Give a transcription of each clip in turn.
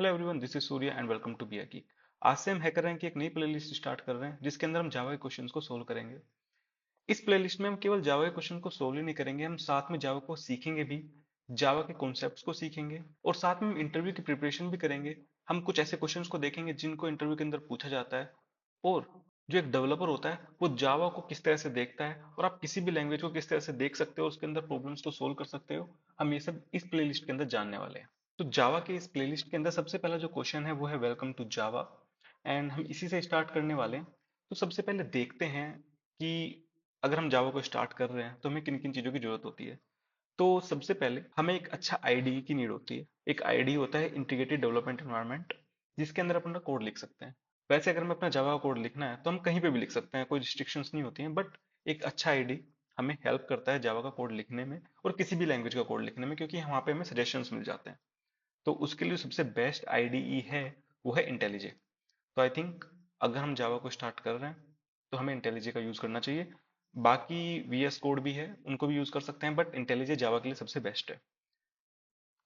Hello everyone, this is Surya and welcome to बिया की। आज से हम हैकर रैंक की एक नई प्लेलिस्ट स्टार्ट कर रहे हैं जिसके अंदर हम जावा के क्वेश्चंस को सोल्व करेंगे। इस प्लेलिस्ट में हम केवल जावा के क्वेश्चन को सोल्व ही नहीं करेंगे, हम साथ में जावा को सीखेंगे भी, जावा के कॉन्सेप्ट्स को सीखेंगे और साथ में हम इंटरव्यू की प्रिपरेशन भी करेंगे। हम कुछ ऐसे क्वेश्चंस को देखेंगे जिनको इंटरव्यू के अंदर पूछा जाता है, और जो एक डेवलपर होता है वो जावा को किस तरह से देखता है और आप किसी भी लैंग्वेज को किस तरह से देख सकते हो, उसके अंदर प्रॉब्लम्स को सोल्व कर सकते हो। हम ये सब इस प्लेलिस्ट के अंदर जानने वाले हैं। तो जावा के इस प्लेलिस्ट के अंदर सबसे पहला जो क्वेश्चन है वो है वेलकम टू जावा, एंड हम इसी से स्टार्ट करने वाले हैं। तो सबसे पहले देखते हैं कि अगर हम जावा को स्टार्ट कर रहे हैं तो हमें किन किन चीज़ों की जरूरत होती है। तो सबसे पहले हमें एक अच्छा आईडी की नीड होती है। एक आईडी होता है इंटीग्रेटेड डेवलपमेंट एनवायरनमेंट, जिसके अंदर अपन अपना कोड लिख सकते हैं। वैसे अगर हमें अपना जावा का कोड लिखना है तो हम कहीं पे भी लिख सकते हैं, कोई रिस्ट्रिक्शंस नहीं होती हैं, बट एक अच्छा आईडी हमें हेल्प करता है जावा का कोड लिखने में और किसी भी लैंग्वेज का कोड लिखने में, क्योंकि वहाँ पे हमें सजेशंस मिल जाते हैं। तो उसके लिए सबसे बेस्ट आईडीई है वो है इंटेलिजे। तो आई थिंक अगर हम जावा को स्टार्ट कर रहे हैं तो हमें इंटेलिजे का यूज करना चाहिए। बाकी वीएस कोड भी है, उनको भी यूज कर सकते हैं, बट इंटेलिजे जावा के लिए सबसे बेस्ट है।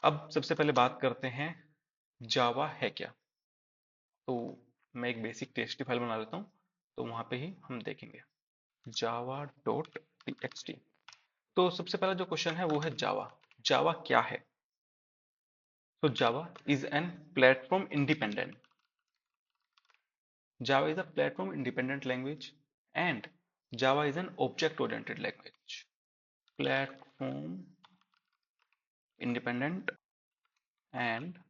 अब सबसे पहले बात करते हैं जावा है क्या। तो मैं एक बेसिक टेक्स्ट फाइल बना लेता हूँ, तो वहां पे ही हम देखेंगे जावा डॉट टी। तो सबसे पहला जो क्वेश्चन है वो है जावा। जावा क्या है? तो Java is an platform independent, Java is a platform independent language and Java is an object oriented language. Platform independent and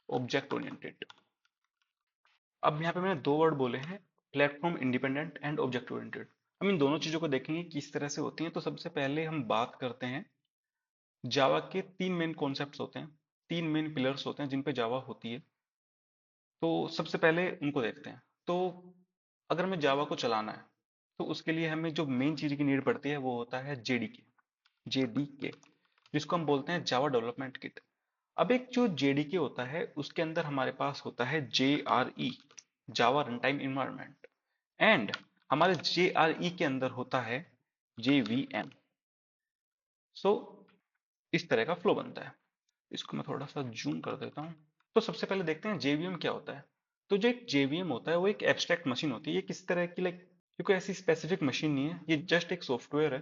object oriented. अब यहाँ पे मैंने दो वर्ड बोले हैं, platform independent and object oriented. हम इन दोनों चीजों को देखेंगे किस तरह से होती हैं। तो सबसे पहले हम बात करते हैं, जावा के तीन मेन कॉन्सेप्ट्स होते हैं, तीन मेन पिलर्स होते हैं जिन पे जावा होती है। तो सबसे पहले उनको देखते हैं। तो अगर हमें जावा को चलाना है तो उसके लिए हमें जो मेन चीज की नीड पड़ती है वो होता है जेडीके। जेडीके जिसको हम बोलते हैं जावा डेवलपमेंट किट। अब एक जो जेडीके होता है उसके अंदर हमारे पास होता है JRE, Java run time environment, and हमारे JRE के अंदर होता है JVM। सो इस तरह का फ्लो बनता है। इसको मैं थोड़ा सा जूम कर देता हूँ। तो सबसे पहले देखते हैं JVM क्या होता है। तो जो एक JVM होता है वो एक एब्स्ट्रैक्ट मशीन होती है। ये किस तरह की, लाइक, ये कोई ऐसी स्पेसिफिक मशीन नहीं है, ये जस्ट एक सॉफ्टवेयर है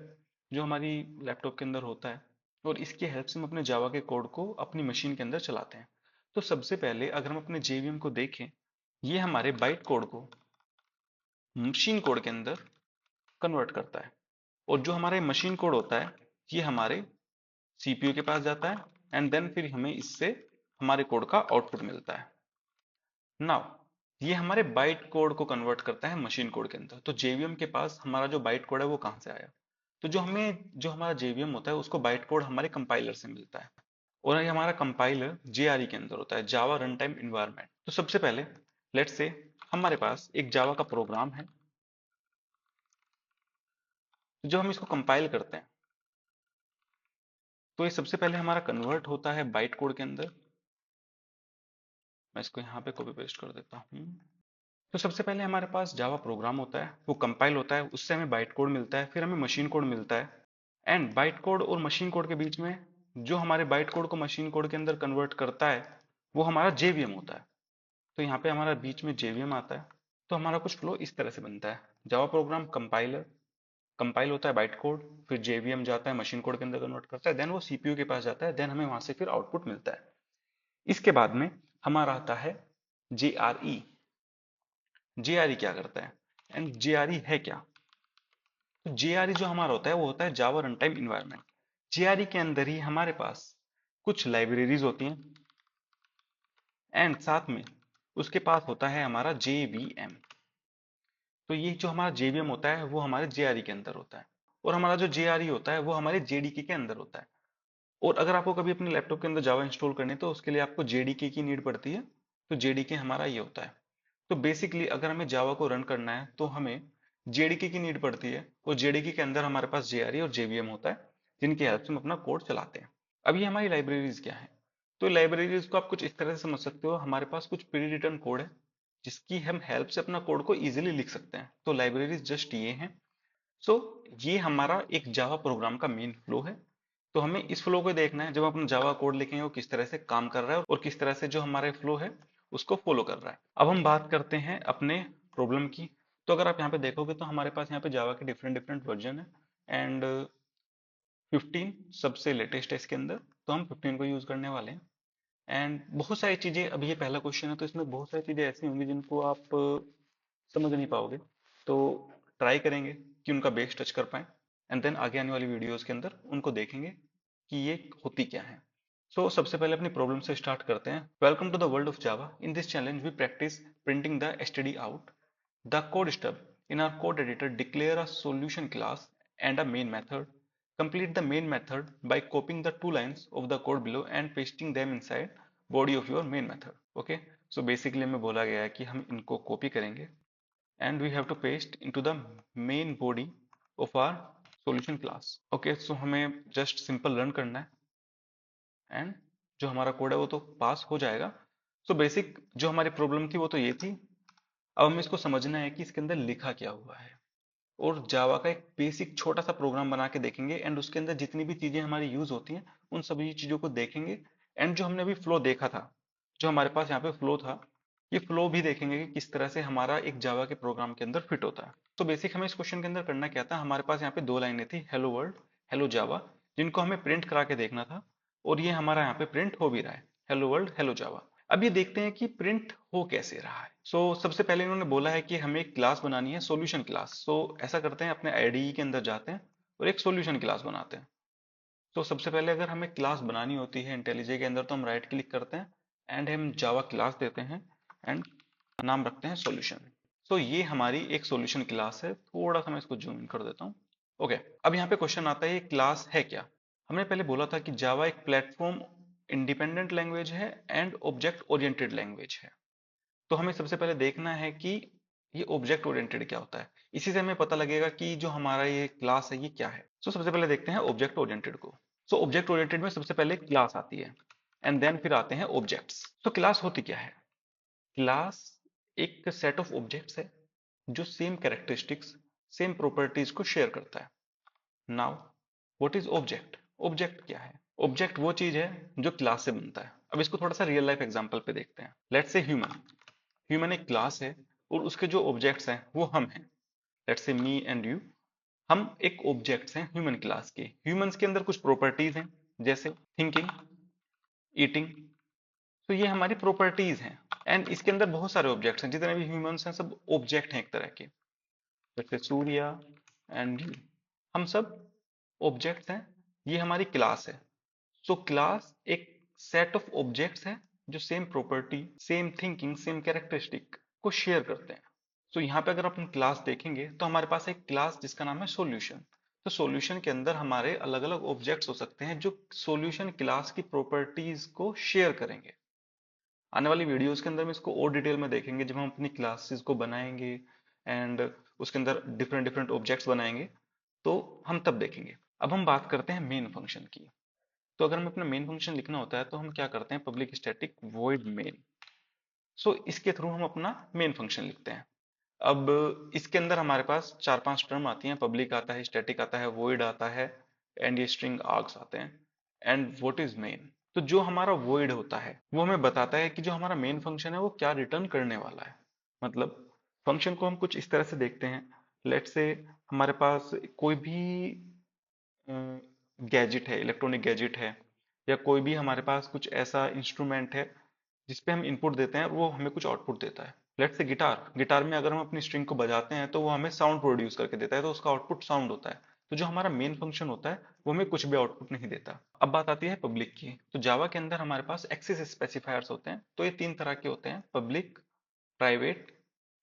जो हमारी लैपटॉप के अंदर होता है, और इसकी हेल्प से हम अपने जावा के कोड को अपनी मशीन के अंदर चलाते हैं। तो सबसे पहले अगर हम अपने JVM को देखें, ये हमारे बाइट कोड को मशीन कोड के अंदर कन्वर्ट करता है, और जो हमारे मशीन कोड होता है ये हमारे CPU के पास जाता है, एंड देन फिर हमें इससे हमारे कोड का आउटपुट मिलता है। नाउ ये हमारे बाइट कोड को कन्वर्ट करता है मशीन कोड के अंदर। तो JVM के पास हमारा जो बाइट कोड है वो कहाँ से आया? तो जो हमारा JVM होता है उसको बाइट कोड हमारे कंपाइलर से मिलता है, और ये हमारा कंपाइलर JRE के अंदर होता है, जावा रन टाइम इन्वायरमेंट। तो सबसे पहले लेट्स से हमारे पास एक जावा का प्रोग्राम है। तो जब हम इसको कंपाइल करते हैं तो ये सबसे पहले हमारा कन्वर्ट होता है बाइट कोड के अंदर। मैं इसको यहाँ पे कॉपी पेस्ट कर देता हूँ। तो सबसे पहले हमारे पास जावा प्रोग्राम होता है, वो कंपाइल होता है, उससे हमें बाइट कोड मिलता है, फिर हमें मशीन कोड मिलता है, एंड बाइट कोड और मशीन कोड के बीच में जो हमारे बाइट कोड को मशीन कोड के अंदर कन्वर्ट करता है वो हमारा JVM होता है। तो यहाँ पे हमारा बीच में JVM आता है। तो हमारा कुछ फ्लो इस तरह से बनता है, जावा प्रोग्राम कंपाइलर, कंपाइल होता है बाइट कोड, फिर JVM जाता है मशीन कोड के अंदर कन्वर्ट करता है, देन वो CPU के पास जाता है, देन हमें वहां से फिर आउटपुट मिलता है। इसके बाद में हमारा आता है JRE। JRE क्या करता है एंड JRE है क्या? तो JRE जो हमारा होता है वो होता है जावा रन टाइम इन्वायरमेंट। JRE के अंदर ही हमारे पास कुछ लाइब्रेरीज होती हैं, एंड साथ में उसके पास होता है हमारा JVM। तो ये जो हमारा JVM होता है वो हमारे JRE के अंदर होता है, और हमारा जो JRE होता है वो हमारे JDK के अंदर होता है। और अगर आपको कभी अपने लैपटॉप के अंदर जावा इंस्टॉल करनी है तो उसके लिए आपको JDK की नीड पड़ती है। तो JDK हमारा ये होता है। तो बेसिकली अगर हमें जावा को रन करना है तो हमें JDK की नीड पड़ती है, और JDK के अंदर हमारे पास JRE और JVM होता है, जिनकी हेल्प से हम अपना कोड चलाते हैं। अब ये हमारी लाइब्रेरीज क्या है? तो लाइब्रेरीज को आप कुछ इस तरह से समझ सकते हो, हमारे पास कुछ प्री रिटर्न कोड है जिसकी हम हेल्प से अपना कोड को इजीली लिख सकते हैं। तो लाइब्रेरीज जस्ट ये हैं। सो ये हमारा एक जावा प्रोग्राम का मेन फ्लो है। तो हमें इस फ्लो को देखना है, जब हम अपना जावा कोड लिखेंगे वो किस तरह से काम कर रहा है और किस तरह से जो हमारा फ्लो है उसको फॉलो कर रहा है। अब हम बात करते हैं अपने प्रॉब्लम की। तो अगर आप यहाँ पे देखोगे तो हमारे पास यहाँ पे जावा के डिफरेंट डिफरेंट वर्जन है, एंड 15 सबसे लेटेस्ट है इसके अंदर, तो हम 15 को यूज करने वाले हैं। एंड बहुत सारी चीजें, अभी ये पहला क्वेश्चन है तो इसमें बहुत सारी चीजें ऐसी होंगी जिनको आप समझ नहीं पाओगे, तो ट्राई करेंगे कि उनका बेस टच कर पाए, एंड देन आगे आने वाली वीडियोस के अंदर उनको देखेंगे कि ये होती क्या है। सबसे पहले अपनी प्रॉब्लम से स्टार्ट करते हैं। Welcome to the world of Java. In this challenge we practice printing the std out the code stub in our code editor. Declare a solution class and a main method. Complete the main method by copying the two lines of the code below and pasting them inside body of your main method. Okay, so basically हमें बोला गया है कि हम इनको copy करेंगे and we have to paste into the main body of our solution class. Okay, so हमें just simple run करना है एंड जो हमारा कोड है वो तो पास हो जाएगा। बेसिक जो हमारी प्रॉब्लम थी वो तो ये थी। अब हमें इसको समझना है कि इसके अंदर लिखा क्या हुआ है, और जावा का एक बेसिक छोटा सा प्रोग्राम बना के देखेंगे, एंड उसके अंदर जितनी भी चीजें हमारी यूज होती हैं उन सभी चीजों को देखेंगे। एंड जो हमने अभी फ्लो देखा था, जो हमारे पास यहाँ पे फ्लो था, ये फ्लो भी देखेंगे कि किस तरह से हमारा एक जावा के प्रोग्राम के अंदर फिट होता है। बेसिक हमें इस क्वेश्चन के अंदर करना क्या था, हमारे पास यहाँ पे दो लाइनें थी, हेलो वर्ल्ड, हेलो जावा, जिनको हमें प्रिंट करा के देखना था, और ये हमारा यहाँ पे प्रिंट हो भी रहा है, हेलो वर्ल्ड हेलो जावा। अब ये देखते हैं कि प्रिंट हो कैसे रहा है। सबसे पहले इन्होंने बोला है कि हमें एक क्लास बनानी है, सॉल्यूशन क्लास। ऐसा करते हैं, अपने आईडीई के अंदर जाते हैं और एक सॉल्यूशन क्लास बनाते हैं। सबसे पहले अगर हमें क्लास बनानी होती है इंटेलिजे के अंदर, तो हम राइट क्लिक करते हैं एंड हम जावा क्लास देते हैं एंड नाम रखते हैं सॉल्यूशन। ये हमारी एक सॉल्यूशन क्लास है। थोड़ा सा मैं इसको जूम इन कर देता हूँ। ओके, अब यहाँ पे क्वेश्चन आता है ये क्लास है क्या। हमने पहले बोला था कि जावा एक प्लेटफॉर्म इंडिपेंडेंट लैंग्वेज है एंड ऑब्जेक्ट ओरिएंटेड लैंग्वेज है। तो हमें सबसे पहले देखना है कि ये ऑब्जेक्ट ओरिएंटेड क्या होता है। इसी से हमें पता लगेगा कि जो हमारा ये क्लास है ये क्या है। सबसे पहले देखते हैं ऑब्जेक्ट ओरिएंटेड को। ऑब्जेक्ट ओरिएंटेड में सबसे पहले क्लास आती है एंड देन फिर आते हैं ऑब्जेक्ट्स। क्लास होती क्या है। क्लास एक सेट ऑफ ऑब्जेक्ट्स है जो सेम कैरेक्टरिस्टिक्स, सेम प्रॉपर्टीज को शेयर करता है। Now what is object. Object क्या है। ऑब्जेक्ट वो चीज है जो क्लास से बनता है। अब इसको थोड़ा सा रियल लाइफ एग्जांपल पे देखते हैं। Let's say human. ह्यूमन एक क्लास है और उसके जो ऑब्जेक्ट्स हैं वो हम हैं। Let's say me and you. हम एक ऑब्जेक्ट्स हैं ह्यूमन क्लास के। ह्यूमंस के अंदर कुछ प्रॉपर्टीज हैं, जैसे थिंकिंग, ईटिंग। ये हमारी प्रॉपर्टीज हैं, एंड इसके अंदर बहुत सारे ऑब्जेक्ट्स हैं। जितने भी ह्यूमंस हैं सब ऑब्जेक्ट हैं एक तरह के। जैसे सूर्या एंड यू, हम सब ऑब्जेक्ट्स हैं। ये हमारी क्लास है। क्लास एक सेट ऑफ ऑब्जेक्ट्स है जो same property, same thinking, same characteristic को शेयर करते हैं। यहाँ पे अगर अपन क्लास देखेंगे तो हमारे पास एक क्लास जिसका नाम है सॉल्यूशन। सॉल्यूशन के अंदर हमारे अलग अलग ऑब्जेक्ट्स हो सकते हैं जो सॉल्यूशन क्लास की प्रॉपर्टीज को शेयर करेंगे। आने वाली वीडियोस के अंदर में इसको और डिटेल में देखेंगे, जब हम अपनी क्लासेस को बनाएंगे एंड उसके अंदर डिफरेंट डिफरेंट ऑब्जेक्ट्स बनाएंगे, तो हम तब देखेंगे। अब हम बात करते हैं मेन फंक्शन की। अगर हमें अपना मेन फंक्शन लिखना होता है तो हम क्या करते हैं, पब्लिक स्टैटिक वॉइड मेन। इसके थ्रू हम अपना मेन फंक्शन लिखते हैं। अब इसके अंदर हमारे पास चार पांच टर्म आती हैं, पब्लिक आता है, स्टैटिक आता है, वॉइड आता है, एंड ये स्ट्रिंग आर्ग्स आते हैं। And what is main. जो हमारा वॉइड होता है वो हमें बताता है कि जो हमारा मेन फंक्शन है वो क्या रिटर्न करने वाला है। मतलब फंक्शन को हम कुछ इस तरह से देखते हैं। लेट से हमारे पास कोई भी गैजेट है, इलेक्ट्रॉनिक गैजेट है, या कोई भी हमारे पास कुछ ऐसा इंस्ट्रूमेंट है जिसपे हम इनपुट देते हैं, वो हमें कुछ आउटपुट देता है। Let's say guitar. गिटार में अगर हम अपनी स्ट्रिंग को बजाते हैं तो वो हमें साउंड प्रोड्यूस करके देता है, तो उसका आउटपुट साउंड होता है। जो हमारा मेन फंक्शन होता है वो हमें कुछ भी आउटपुट नहीं देता। अब बात आती है पब्लिक की। जावा के अंदर हमारे पास एक्सेस स्पेसिफायर्स होते हैं। ये तीन तरह के होते हैं, पब्लिक, प्राइवेट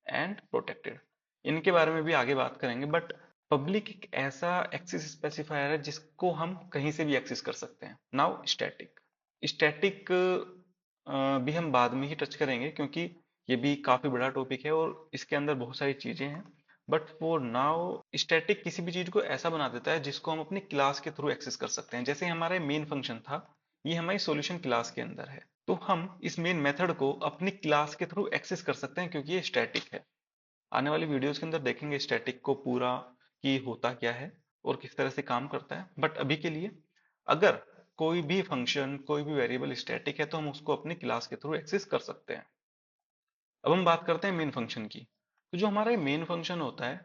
एंड प्रोटेक्टेड। इनके बारे में भी आगे बात करेंगे, बट पब्लिक एक ऐसा एक्सेस स्पेसिफायर है जिसको हम कहीं से भी एक्सेस कर सकते हैं। Now static. स्टैटिक भी हम बाद में ही टच करेंगे, क्योंकि ये भी काफी बड़ा टॉपिक है और इसके अंदर बहुत सारी चीजें हैं। बट फॉर नाउ स्टैटिक किसी भी चीज को ऐसा बना देता है जिसको हम अपनी क्लास के थ्रू एक्सेस कर सकते हैं। जैसे हमारा मेन फंक्शन था, ये हमारी सॉल्यूशन क्लास के अंदर है, तो हम इस मेन मेथड को अपनी क्लास के थ्रू एक्सेस कर सकते हैं क्योंकि ये स्टैटिक है। आने वाली वीडियोस के अंदर देखेंगे स्टैटिक को पूरा कि होता क्या है और किस तरह से काम करता है। बट अभी के लिए अगर कोई भी फंक्शन, कोई भी वेरिएबल स्टैटिक है तो हम उसको अपनी क्लास के थ्रू एक्सेस कर सकते हैं। अब हम बात करते हैं मेन फंक्शन की। तो जो हमारा मेन फंक्शन होता है,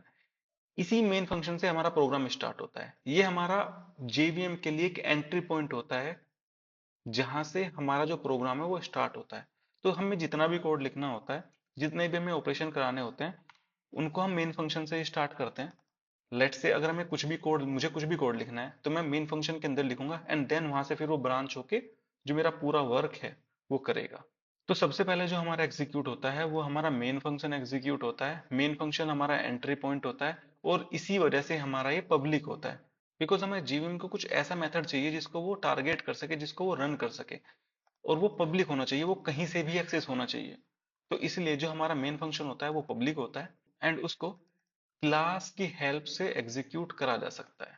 इसी मेन फंक्शन से हमारा प्रोग्राम स्टार्ट होता है। ये हमारा जेवीएम के लिए एक एंट्री पॉइंट होता है, जहां से हमारा जो प्रोग्राम है वो स्टार्ट होता है। तो हमें जितना भी कोड लिखना होता है, जितने भी हमें ऑपरेशन कराने होते हैं, उनको हम मेन फंक्शन से ही स्टार्ट करते हैं। लेट से अगर हमें मुझे कुछ भी कोड लिखना है तो मैं मेन फंक्शन के अंदर लिखूंगा, एंड देन वहां से फिर वो ब्रांच होके जो मेरा पूरा वर्क है वो करेगा। तो सबसे पहले जो हमारा एग्जीक्यूट होता है वो हमारा मेन फंक्शन एग्जीक्यूट होता है। मेन फंक्शन हमारा एंट्री पॉइंट होता है, और इसी वजह से हमारा ये पब्लिक होता है, बिकॉज हमें जीवीएम को कुछ ऐसा मेथड चाहिए जिसको वो टारगेट कर सके, जिसको वो रन कर सके, और वो पब्लिक होना चाहिए, वो कहीं से भी एक्सेस होना चाहिए। तो इसलिए जो हमारा मेन फंक्शन होता है वो पब्लिक होता है, एंड उसको क्लास की हेल्प से एग्जीक्यूट करा जा सकता है।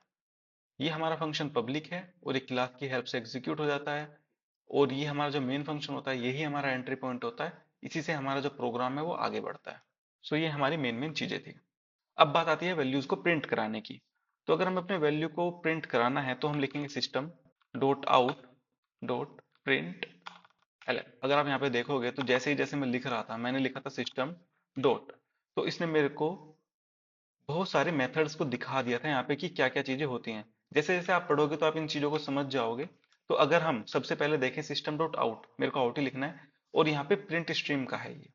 ये हमारा फंक्शन पब्लिक है और एक क्लास की हेल्प से एग्जीक्यूट हो जाता है, और ये हमारा जो मेन फंक्शन होता है यही हमारा एंट्री पॉइंट होता है। इसी से हमारा जो प्रोग्राम है वो आगे बढ़ता है। सो ये हमारी मेन मेन चीजें थी। अब बात आती है वैल्यूज को प्रिंट कराने की। तो अगर हमें अपने वैल्यू को प्रिंट कराना है तो हम लिखेंगे system dot out dot print L. अगर आप यहाँ पे देखोगे तो जैसे मैं लिख रहा था, मैंने लिखा था सिस्टम डॉट, तो इसने मेरे को बहुत सारे मेथड्स को दिखा दिया था यहाँ पे कि क्या क्या चीजें होती हैं। जैसे जैसे आप पढ़ोगे तो आप इन चीजों को समझ जाओगे। तो अगर हम सबसे पहले देखें सिस्टम डॉट आउट, मेरे को आउट ही लिखना है, और यहाँ पे प्रिंट स्ट्रीम का है ये।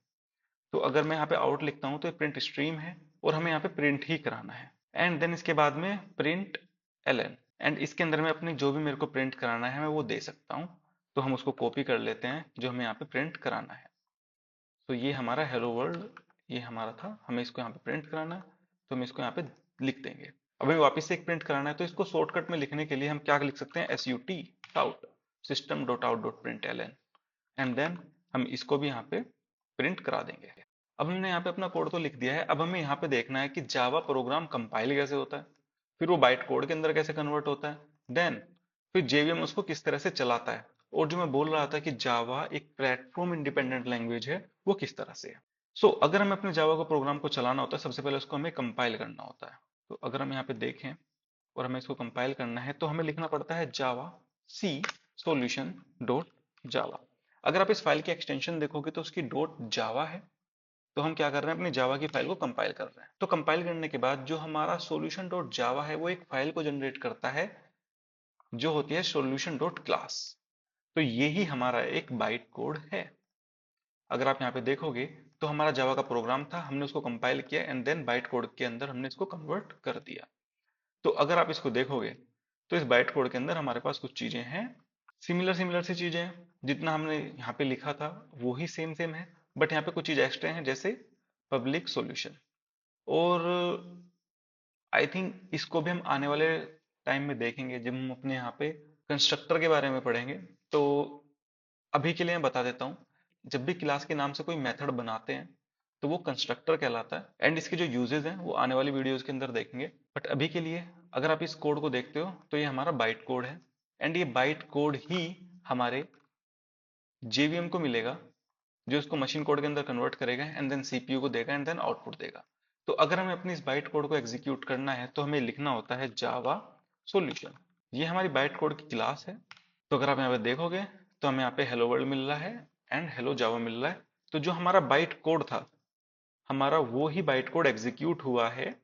तो अगर मैं यहाँ पे आउट लिखता हूँ तो ये प्रिंट स्ट्रीम है, और हमें यहाँ पे प्रिंट ही कराना है। एंड देन इसके बाद में प्रिंट एल, एंड इसके अंदर में अपनी जो भी मेरे को प्रिंट कराना है मैं वो दे सकता हूँ। तो हम उसको कॉपी कर लेते हैं जो हमें यहाँ पे प्रिंट कराना है। तो ये हमारा हेलो वर्ल्ड, ये हमारा था, हमें इसको यहाँ पे प्रिंट कराना है, तो हम इसको यहाँ पे लिख देंगे। अब हमें वापस से एक प्रिंट कराना है, तो इसको शॉर्टकट में लिखने के लिए हम क्या लिख सकते हैं, S U T out, system dot out dot print L N, and then हम इसको भी यहाँ पे प्रिंट करा देंगे। अब हमने यहाँ पे अपना कोड तो लिख दिया है। अब हमें यहाँ पे देखना है कि जावा प्रोग्राम कंपाइल कैसे होता है, फिर वो बाइट कोड के अंदर कैसे कन्वर्ट होता है, देन फिर जेवीएम उसको किस तरह से चलाता है, और जो मैं बोल रहा था कि जावा एक प्लेटफॉर्म इंडिपेंडेंट लैंग्वेज है, वो किस तरह से है। अगर हमें अपने जावा को प्रोग्राम को चलाना होता है, सबसे पहले उसको हमें कंपाइल करना होता है। तो अगर हम यहाँ पे देखें और हमें इसको कंपाइल करना है तो हमें लिखना पड़ता है जावा सी सॉल्यूशन डॉट जावा। अगर आप इस फाइल की एक्सटेंशन देखोगे तो उसकी डॉट जावा है। तो हम क्या कर रहे हैं, अपनी जावा की फाइल को कंपाइल कर रहे हैं। तो कंपाइल करने के बाद जो हमारा सॉल्यूशन डॉट जावा है वो एक फाइल को जनरेट करता है जो होती है सॉल्यूशन डॉट क्लास। तो यही हमारा एक बाइट कोड है। अगर आप यहाँ पे देखोगे तो हमारा जावा का प्रोग्राम था, हमने उसको कंपाइल किया, एंड देन बाइट कोड के अंदर हमने इसको कन्वर्ट कर दिया। तो अगर आप इसको देखोगे तो इस बाइट कोड के अंदर हमारे पास कुछ चीजें हैं, सिमिलर सिमिलर सी चीजें हैं, जितना हमने यहाँ पे लिखा था वो ही सेम सेम है, बट यहाँ पे कुछ चीज एक्स्ट्रा है, जैसे पब्लिक सॉल्यूशन। और आई थिंक इसको भी हम आने वाले टाइम में देखेंगे जब हम अपने यहाँ पे कंस्ट्रक्टर के बारे में पढ़ेंगे। तो अभी के लिए मैं बता देता हूँ, जब भी क्लास के नाम से कोई मेथड बनाते हैं तो वो कंस्ट्रक्टर कहलाता है, एंड इसके जो यूजेस हैं वो आने वाली वीडियोस के अंदर देखेंगे। बट अभी के लिए अगर आप इस कोड को देखते हो तो ये हमारा बाइट कोड है, एंड ये बाइट कोड ही हमारे जेवीएम को मिलेगा, जो इसको मशीन कोड के अंदर कन्वर्ट करेगा, एंड देन सीपीयू को देगा, एंड देन आउटपुट देगा। तो अगर हमें अपनी इस बाइट कोड को एग्जीक्यूट करना है तो हमें लिखना होता है जावा सॉल्यूशन। ये हमारी बाइट कोड की क्लास है। तो अगर आप यहाँ पे देखोगे तो हमें यहाँ पे हेलो वर्ल्ड मिल रहा है एंड हेलो जावा मिल रहा है। तो जो हमारा बाइट कोड था, हमारा वो ही बाइट कोड एग्जीक्यूट हुआ है,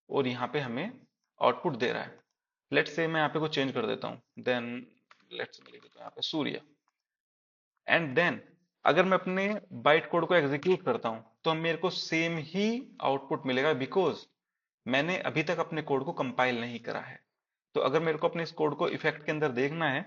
और यहाँ पे हमें आउटपुट दे रहा है। लेट्स से मैं यहाँ पे को चेंज कर देता हूँ, देन लेट्स लिख देता हूँ यहाँ पे सूर्य, एंड देन अगर मैं अपने बाइट कोड को एग्जीक्यूट करता हूं तो मेरे को सेम ही आउटपुट मिलेगा, बिकॉज मैंने अभी तक अपने कोड को कंपाइल नहीं करा है। तो अगर मेरे को अपने इस कोड को इफेक्ट के अंदर देखना है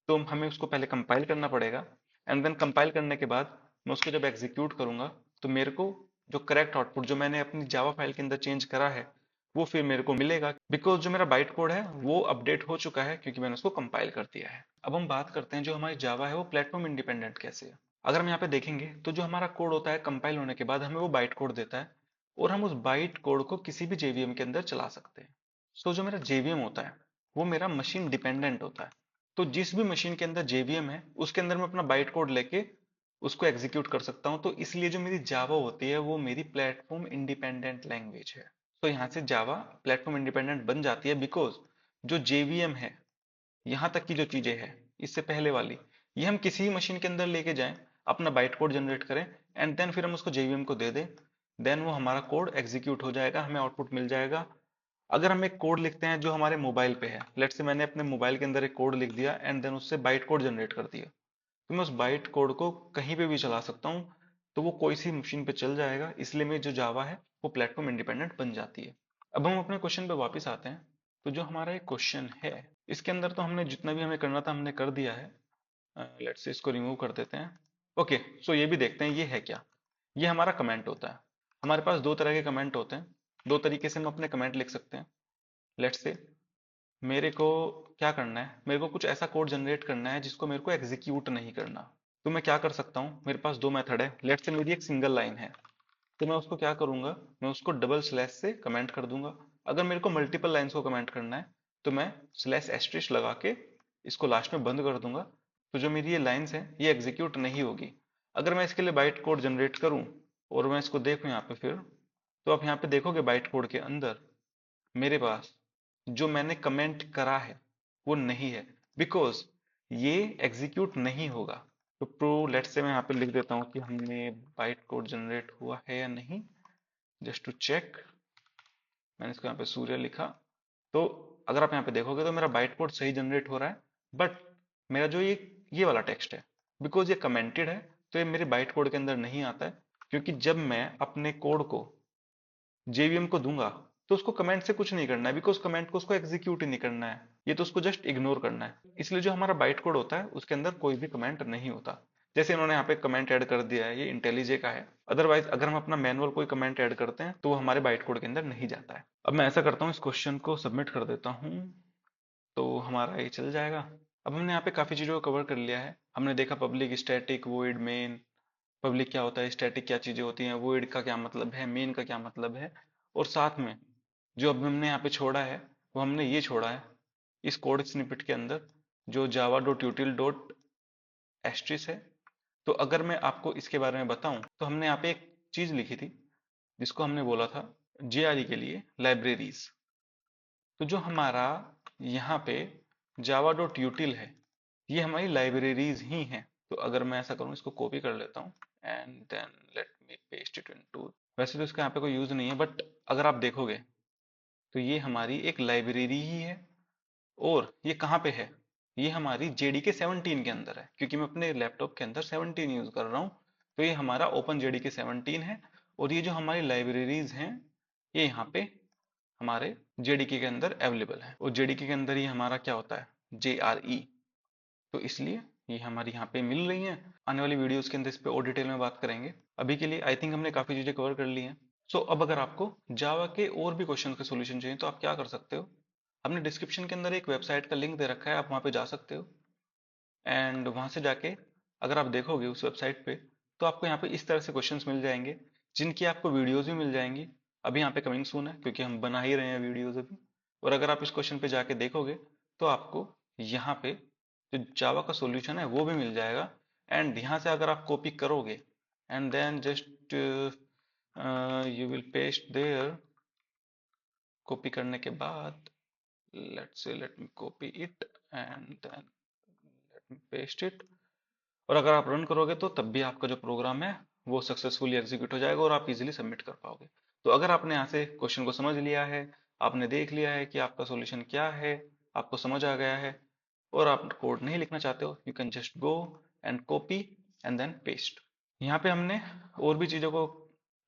तो हमें उसको पहले कंपाइल करना पड़ेगा, एंड देन कंपाइल करने के बाद मैं उसको जब एग्जीक्यूट करूंगा तो मेरे को जो करेक्ट आउटपुट जो मैंने अपनी जावा फाइल के अंदर चेंज करा है वो फिर मेरे को मिलेगा, बिकॉज जो मेरा बाइट कोड है वो अपडेट हो चुका है क्योंकि मैंने उसको कंपाइल कर दिया है। अब हम बात करते हैं जो हमारी जावा है वो प्लेटफॉर्म इंडिपेंडेंट कैसे है। अगर हम यहाँ पे देखेंगे तो जो हमारा कोड होता है कंपाइल होने के बाद हमें वो बाइट कोड देता है, और हम उस बाइट कोड को किसी भी जेवीएम के अंदर चला सकते हैं। जो मेरा जेवीएम होता है वो मेरा मशीन डिपेंडेंट होता है। तो जिस भी मशीन के अंदर जेवीएम है उसके अंदर मैं अपना बाइट कोड लेके उसको एग्जीक्यूट कर सकता हूँ। तो इसलिए जो मेरी जावा होती है वो मेरी प्लेटफॉर्म इंडिपेंडेंट लैंग्वेज है। तो यहाँ से जावा प्लेटफॉर्म इंडिपेंडेंट बन जाती है, बिकॉज जो जेवीएम है यहाँ तक की जो चीजें हैं, इससे पहले वाली, ये हम किसी भी मशीन के अंदर लेके जाएं, अपना बाइट कोड जनरेट करें, एंड देन फिर हम उसको जेवीएम को दे दें, देन वो हमारा कोड एग्जीक्यूट हो जाएगा, हमें आउटपुट मिल जाएगा। अगर हम एक कोड लिखते हैं जो हमारे मोबाइल पे है, लेट्स से मैंने अपने मोबाइल के अंदर एक कोड लिख दिया एंड देन उससे बाइट कोड जनरेट कर दिया, तो मैं उस बाइट कोड को कहीं पे भी चला सकता हूँ, तो वो कोई सी मशीन पे चल जाएगा, इसलिए मेरी जो जावा है वो प्लेटफॉर्म इंडिपेंडेंट बन जाती है। अब हम अपने क्वेश्चन पे वापस आते हैं। तो जो हमारा एक क्वेश्चन है, इसके अंदर तो हमने जितना भी हमें करना था हमने कर दिया है। लेट्स से इसको रिमूव कर देते हैं। ओके, सो ये भी देखते हैं ये है क्या। ये हमारा कमेंट होता है। हमारे पास दो तरह के कमेंट होते हैं, दो तरीके से हम अपने कमेंट लिख सकते हैं। लेट्स से मेरे को क्या करना है, मेरे को कुछ ऐसा कोड जनरेट करना है जिसको मेरे को एग्जीक्यूट नहीं करना। तो मैं क्या कर सकता हूँ, मेरे पास दो मेथड है। लेट्स से मेरी एक सिंगल लाइन है, तो मैं उसको क्या करूंगा, मैं उसको डबल स्लैश से कमेंट कर दूंगा। अगर मेरे को मल्टीपल लाइंस को कमेंट करना है, तो मैं स्लैश एस्ट्रिश लगा के इसको लास्ट में बंद कर दूंगा। तो जो मेरी ये लाइंस है ये एग्जीक्यूट नहीं होगी। अगर मैं इसके लिए बाइट कोड जनरेट करूं और मैं इसको देखूं यहाँ पे फिर, तो आप यहाँ पे देखोगे बाइट कोड के अंदर मेरे पास जो मैंने कमेंट करा है वो नहीं है, बिकॉज ये एग्जीक्यूट नहीं होगा। तो प्रो लेट से मैं यहाँ पे लिख देता हूँ कि हमने बाइट कोड जनरेट हुआ है या नहीं, जस्ट टू चेक। मैंने इसको यहाँ पे सूर्य लिखा। तो अगर आप यहाँ पे देखोगे तो मेरा बाइट कोड सही जनरेट हो रहा है, बट मेरा जो ये वाला टेक्स्ट है, बिकॉज ये कमेंटेड है, तो ये मेरे बाइट कोड के अंदर नहीं आता है। क्योंकि जब मैं अपने कोड को जेवीएम को दूंगा, तो उसको कमेंट से कुछ नहीं करना है, बिकॉज कमेंट को उसको एग्जीक्यूट ही नहीं करना है, ये तो उसको जस्ट इग्नोर करना है। इसलिए जो हमारा बाइट कोड होता है उसके अंदर कोई भी कमेंट नहीं होता। जैसे इन्होंने यहाँ पे कमेंट ऐड कर दिया है, ये इंटेलिजे का है। अदरवाइज अगर हम अपना मैनुअल कोई कमेंट ऐड करते हैं तो वो हमारे बाइट कोड के अंदर नहीं जाता है। अब मैं ऐसा करता हूँ, इस क्वेश्चन को सबमिट कर देता हूँ, तो हमारा ये चल जाएगा। अब हमने यहाँ पे काफी चीजों को कवर कर लिया है। हमने देखा public, static, void, main. Public क्या होता है, स्टैटिक क्या चीजें होती हैं, वॉइड का क्या मतलब है, मेन का क्या मतलब है, और साथ में जो अब हमने यहाँ पे छोड़ा है वो हमने ये छोड़ा है इस कोड स्निपेट के अंदर, जो जावा डॉट यूटिल डॉट एस्ट्रिस है। तो अगर मैं आपको इसके बारे में बताऊं, तो हमने यहाँ पे एक चीज लिखी थी जिसको हमने बोला था जेआरई के लिए लाइब्रेरीज। तो जो हमारा यहाँ पे जावा डॉट यूटिल है, ये हमारी लाइब्रेरीज ही हैं। तो अगर मैं ऐसा करूँ, इसको कॉपी कर लेता हूँ and then let me paste it into. वैसे तो इसका यहाँ पे कोई यूज नहीं है, बट अगर आप देखोगे तो ये हमारी एक लाइब्रेरी ही है। और ये कहाँ पे है, ये हमारी JDK 17 के अंदर है, क्योंकि मैं अपने लैपटॉप के अंदर 17 यूज कर रहा हूँ। तो ये हमारा ओपन JDK 17 है। और ये जो हमारी लाइब्रेरीज हैं, ये यहाँ पे हमारे JDK के अंदर अवेलेबल है। और JDK के अंदर ही हमारा क्या होता है, JRE। तो इसलिए ये हमारी यहाँ पे मिल रही हैं। आने वाली वीडियोस के अंदर इस पे और डिटेल में बात करेंगे। अभी के लिए आई थिंक हमने काफी चीजें कवर कर ली हैं। सो अब अगर आपको जावा के और भी क्वेश्चन के सॉल्यूशन चाहिए तो आप क्या कर सकते हो, हमने डिस्क्रिप्शन के अंदर एक वेबसाइट का लिंक दे रखा है, आप वहाँ पे जा सकते हो। एंड वहाँ से जाके अगर आप देखोगे उस वेबसाइट पे, तो आपको यहाँ पे इस तरह से क्वेश्चंस मिल जाएंगे, जिनकी आपको वीडियोस भी मिल जाएंगी। अभी यहाँ पे कमिंग सून है, क्योंकि हम बना ही रहे हैं वीडियोस अभी। और अगर आप इस क्वेश्चन पे जाके देखोगे, तो आपको यहाँ पे जो जावा का सॉल्यूशन है वो भी मिल जाएगा। एंड यहाँ से अगर आप कॉपी करोगे and then just you will paste there, copy करने के बाद let me copy it and then let me paste it. और अगर आप रन करोगे तो तब भी आपका जो प्रोग्राम है वो सक्सेसफुली एग्जीक्यूट हो जाएगा और आप इजीली सबमिट कर पाओगे। तो अगर आपने यहाँ से क्वेश्चन को समझ लिया है, आपने देख लिया है कि आपका सॉल्यूशन क्या है, आपको समझ आ गया है, और आप कोड नहीं लिखना चाहते हो, you can just go and copy and then paste. यहाँ पे हमने और भी चीज़ों को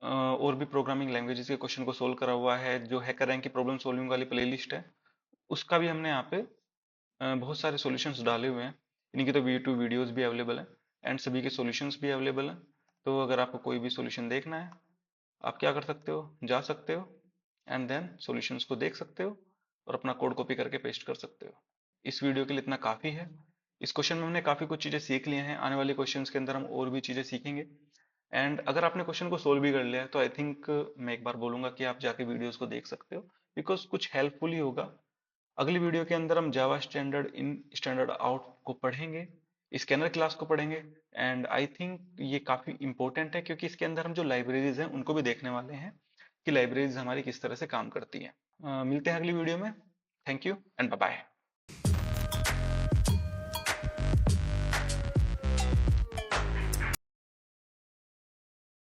और भी प्रोग्रामिंग लैंग्वेजेस के क्वेश्चन को सोल्व करा हुआ है। जो हैकर रैंक की प्रॉब्लम सॉल्विंग वाली प्लेलिस्ट है, उसका भी हमने यहाँ पे बहुत सारे सॉल्यूशंस डाले हुए हैं। इनकी तो यूट्यूब वीडियोस भी अवेलेबल है एंड सभी के सॉल्यूशंस भी अवेलेबल हैं। तो अगर आपको कोई भी सॉल्यूशन देखना है, आप क्या कर सकते हो, जा सकते हो एंड देन सॉल्यूशंस को देख सकते हो और अपना कोड कॉपी करके पेस्ट कर सकते हो। इस वीडियो के लिए इतना काफ़ी है। इस क्वेश्चन में हमने काफ़ी कुछ चीज़ें सीख ली हैं, आने वाले क्वेश्चंस के अंदर हम और भी चीज़ें सीखेंगे। एंड अगर आपने क्वेश्चन को सोल्व भी कर लिया है, तो आई थिंक मैं एक बार बोलूंगा कि आप जाके वीडियोस को देख सकते हो, बिकॉज कुछ हेल्पफुल ही होगा। अगली वीडियो के अंदर हम जावा स्टैंडर्ड इन स्टैंडर्ड आउट को पढ़ेंगे, स्कैनर क्लास को पढ़ेंगे। एंड आई थिंक ये काफ़ी इंपॉर्टेंट है, क्योंकि इसके अंदर हम जो लाइब्रेरीज हैं उनको भी देखने वाले हैं कि लाइब्रेरीज हमारी किस तरह से काम करती हैं। मिलते हैं अगली वीडियो में। Thank you and bye bye.